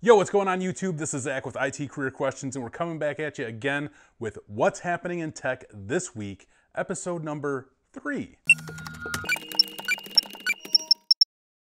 Yo, what's going on YouTube? This is Zach with IT Career Questions, and we're coming back at you again with what's happening in tech this week, episode number 3.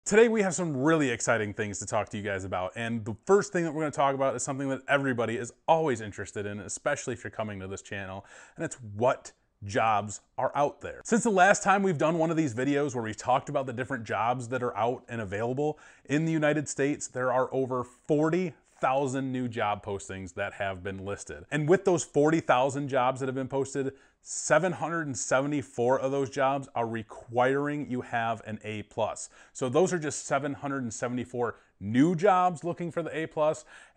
Today we have some really exciting things to talk to you guys about, and the first thing that we're going to talk about is something that everybody is always interested in, especially if you're coming to this channel, and it's what jobs are out there. Since the last time we've done one of these videos where we talked about the different jobs that are out and available in the United States, there are over 40,000 new job postings that have been listed. And with those 40,000 jobs that have been posted, 774 of those jobs are requiring you have an A+. So those are just 774 new jobs looking for the A+.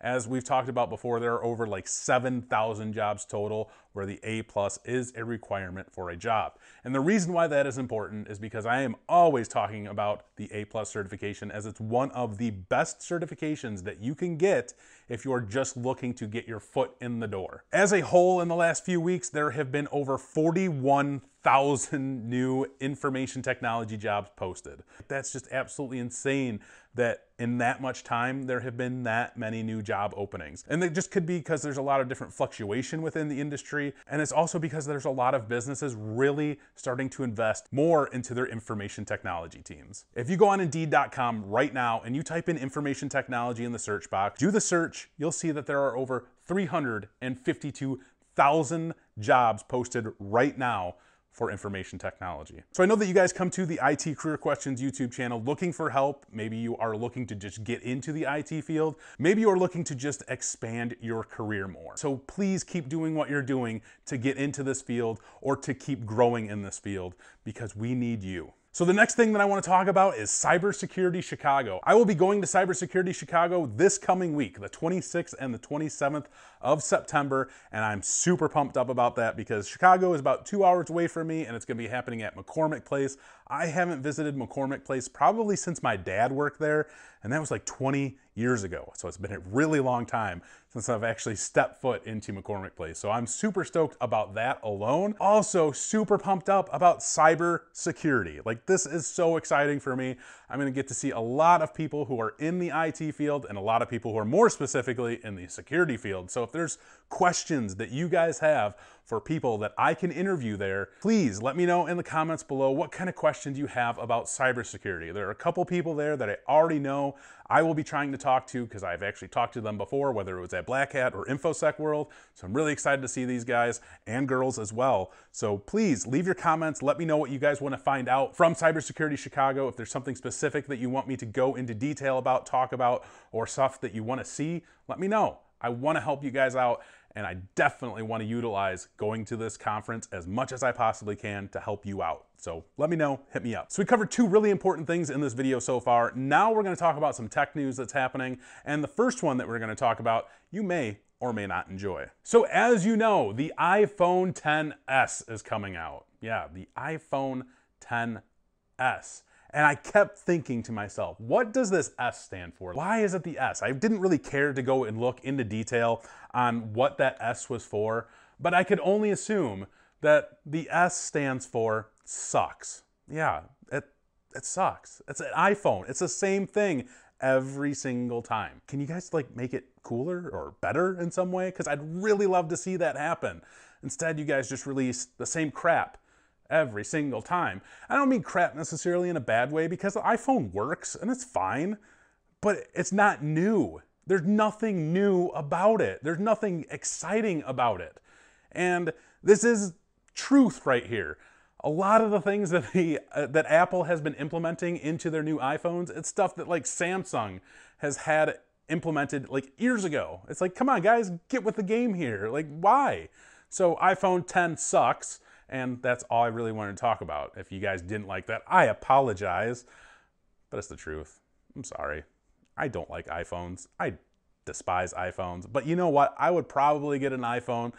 As we've talked about before, there are over like 7,000 jobs total where the A+ is a requirement for a job. And the reason why that is important is because I am always talking about the A+ certification, as it's one of the best certifications that you can get if you're just looking to get your foot in the door. As a whole, in the last few weeks, there have been over 41,000 new information technology jobs posted. That's just absolutely insane that in that much time, there have been that many new job openings. And it just could be because there's a lot of different fluctuation within the industry. And it's also because there's a lot of businesses really starting to invest more into their information technology teams. If you go on Indeed.com right now and you type in information technology in the search box, do the search, you'll see that there are over 352,000 jobs posted right now for information technology. So I know that you guys come to the IT Career Questions YouTube channel looking for help. Maybe you are looking to just get into the IT field. Maybe you are looking to just expand your career more. So please keep doing what you're doing to get into this field or to keep growing in this field, because we need you. So the next thing that I want to talk about is Cybersecurity Chicago. I will be going to Cybersecurity Chicago this coming week, the 26th and the 27th of September, and I'm super pumped up about that because Chicago is about 2 hours away from me, and it's going to be happening at McCormick Place. I haven't visited McCormick Place probably since my dad worked there, and that was like 20 years ago. So it's been a really long time since I've actually stepped foot into McCormick Place. So I'm super stoked about that alone. Also super pumped up about cyber security. Like, this is so exciting for me. I'm gonna get to see a lot of people who are in the IT field and a lot of people who are more specifically in the security field. So if there's questions that you guys have for people that I can interview there, please let me know in the comments below what kind of questions you have about cybersecurity. There are a couple people there that I already know I will be trying to talk to because I've actually talked to them before, whether it was at Black Hat or InfoSec World. So I'm really excited to see these guys and girls as well. So please leave your comments. Let me know what you guys want to find out from Cybersecurity Chicago. If there's something specific that you want me to go into detail about, talk about, or stuff that you want to see, let me know. I want to help you guys out, and I definitely want to utilize going to this conference as much as I possibly can to help you out. So let me know, hit me up. So we covered 2 really important things in this video so far. Now we're going to talk about some tech news that's happening. And the first one that we're going to talk about, you may or may not enjoy. So as you know, the iPhone XS is coming out. Yeah, the iPhone XS. And I kept thinking to myself, what does this S stand for? Why is it the S? I didn't really care to go and look into detail on what that S was for, but I could only assume that the S stands for sucks. Yeah, it sucks. It's an iPhone. It's the same thing every single time. Can you guys like make it cooler or better in some way? Because I'd really love to see that happen. Instead, you guys just release the same crap every single time. I don't mean crap necessarily in a bad way, because the iPhone works and it's fine, but it's not new. There's nothing new about it. There's nothing exciting about it. And this is truth right here. A lot of the things that that Apple has been implementing into their new iPhones, it's stuff that like Samsung has had implemented like years ago. It's like, come on guys, get with the game here. Like, why? So iPhone X sucks. And that's all I really wanted to talk about. If you guys didn't like that, I apologize, but it's the truth. I'm sorry. I don't like iPhones. I despise iPhones. But you know what? I would probably get an iPhone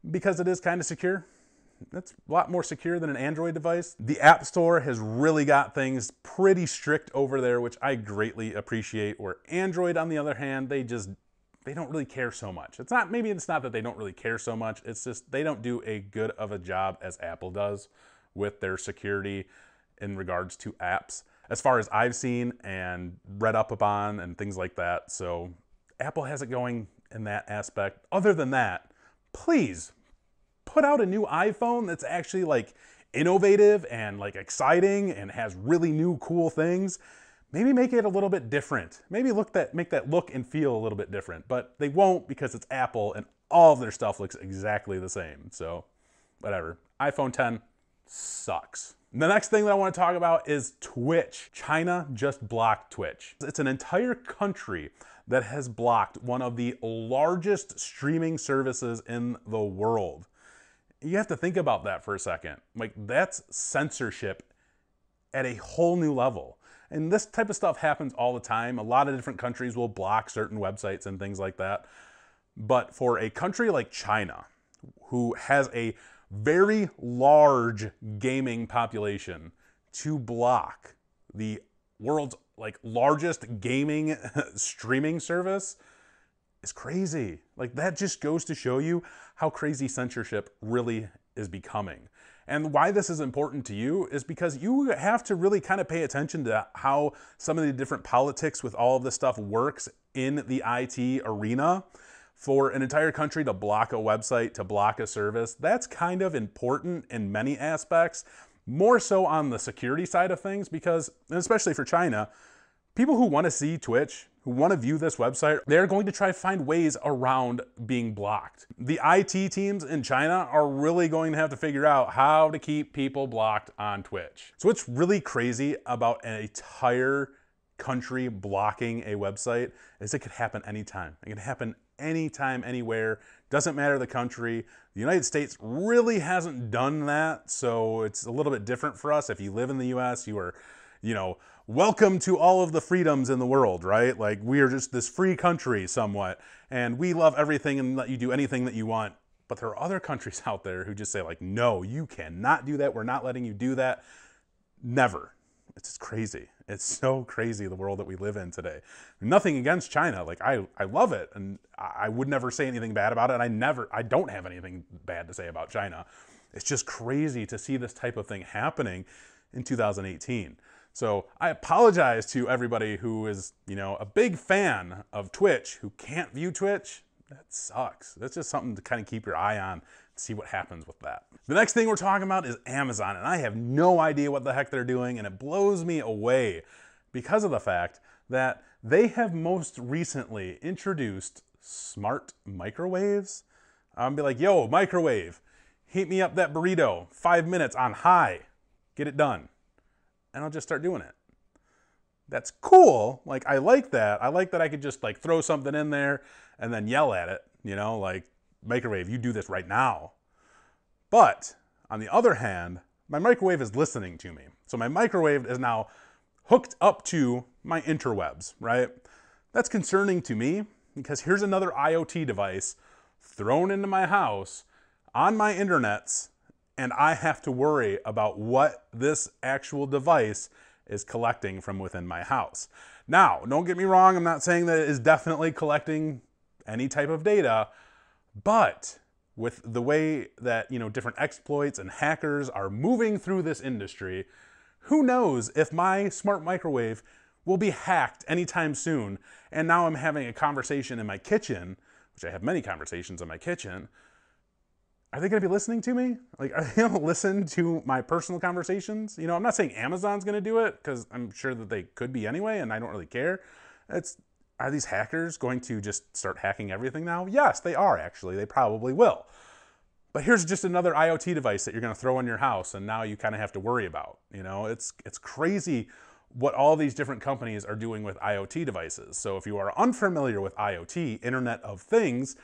because it is kind of secure. It's a lot more secure than an Android device. The App Store has really got things pretty strict over there, which I greatly appreciate. Where Android, on the other hand, they don't really care so much. Maybe it's not that they don't really care so much. It's just they don't do a good of a job as Apple does with their security in regards to apps, as far as I've seen and read up upon and things like that. So Apple has it going in that aspect. Other than that, please put out a new iPhone that's actually like innovative and like exciting and has really new cool things. Maybe make it a little bit different. Maybe make that look and feel a little bit different, but they won't because it's Apple and all of their stuff looks exactly the same. So whatever. iPhone 10 sucks. The next thing that I want to talk about is Twitch. China just blocked Twitch. It's an entire country that has blocked one of the largest streaming services in the world. You have to think about that for a second. Like, that's censorship at a whole new level. And this type of stuff happens all the time. A lot of different countries will block certain websites and things like that. But for a country like China, who has a very large gaming population, to block the world's like largest gaming streaming service is crazy. Like, that just goes to show you how crazy censorship really is becoming. And why this is important to you is because you have to really kind of pay attention to how some of the different politics with all of this stuff works in the IT arena. For an entire country to block a website, to block a service, that's kind of important in many aspects, more so on the security side of things, because, and especially for China, people who want to see Twitch, who want to view this website, they're going to try to find ways around being blocked. The IT teams in China are really going to have to figure out how to keep people blocked on Twitch. So what's really crazy about an entire country blocking a website is it could happen anytime. It could happen anytime, anywhere. Doesn't matter the country. The United States really hasn't done that, so it's a little bit different for us. If you live in the US, you are, welcome to all of the freedoms in the world, right? Like, we are just this free country somewhat, and we love everything and let you do anything that you want. But there are other countries out there who just say, like, no, you cannot do that. We're not letting you do that. Never. It's just crazy. It's so crazy, the world that we live in today. Nothing against China. Like, I love it, and I would never say anything bad about it. I don't have anything bad to say about China. It's just crazy to see this type of thing happening in 2018. So I apologize to everybody who is, a big fan of Twitch who can't view Twitch. That sucks. That's just something to kind of keep your eye on, see what happens with that. The next thing we're talking about is Amazon, and I have no idea what the heck they're doing, and it blows me away because of the fact that they have most recently introduced smart microwaves. I'm be like, yo, microwave, heat me up that burrito, 5 minutes on high, get it done. And I'll just start doing it. That's cool. Like, I like that. I like that I could just like throw something in there and then yell at it, like, microwave, you do this right now. But on the other hand, my microwave is listening to me. So my microwave is now hooked up to my interwebs, right? That's concerning to me because here's another IoT device thrown into my house on my internets, and I have to worry about what this actual device is collecting from within my house. Now, don't get me wrong, I'm not saying that it is definitely collecting any type of data, but with the way that, different exploits and hackers are moving through this industry, who knows if my smart microwave will be hacked anytime soon. And now I'm having a conversation in my kitchen, which I have many conversations in my kitchen. Are they going to be listening to me? Like, are they going to listen to my personal conversations? I'm not saying Amazon's going to do it, because I'm sure that they could be anyway, and I don't really care. Are these hackers going to just start hacking everything now? Yes, they are, actually. They probably will. But here's just another IoT device that you're going to throw in your house, and now you kind of have to worry about. It's crazy what all these different companies are doing with IoT devices. So if you are unfamiliar with IoT, Internet of Things,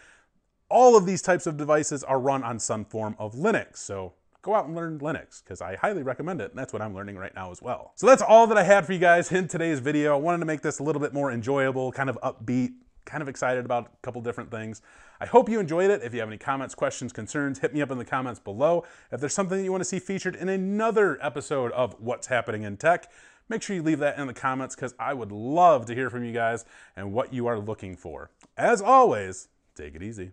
all of these types of devices are run on some form of Linux. So go out and learn Linux, because I highly recommend it, and that's what I'm learning right now as well. So that's all that I had for you guys in today's video. I wanted to make this a little bit more enjoyable, kind of upbeat, kind of excited about a couple different things. I hope you enjoyed it. If you have any comments, questions, concerns, hit me up in the comments below. If there's something that you want to see featured in another episode of What's Happening in Tech, make sure you leave that in the comments, because I would love to hear from you guys and what you are looking for. As always, take it easy.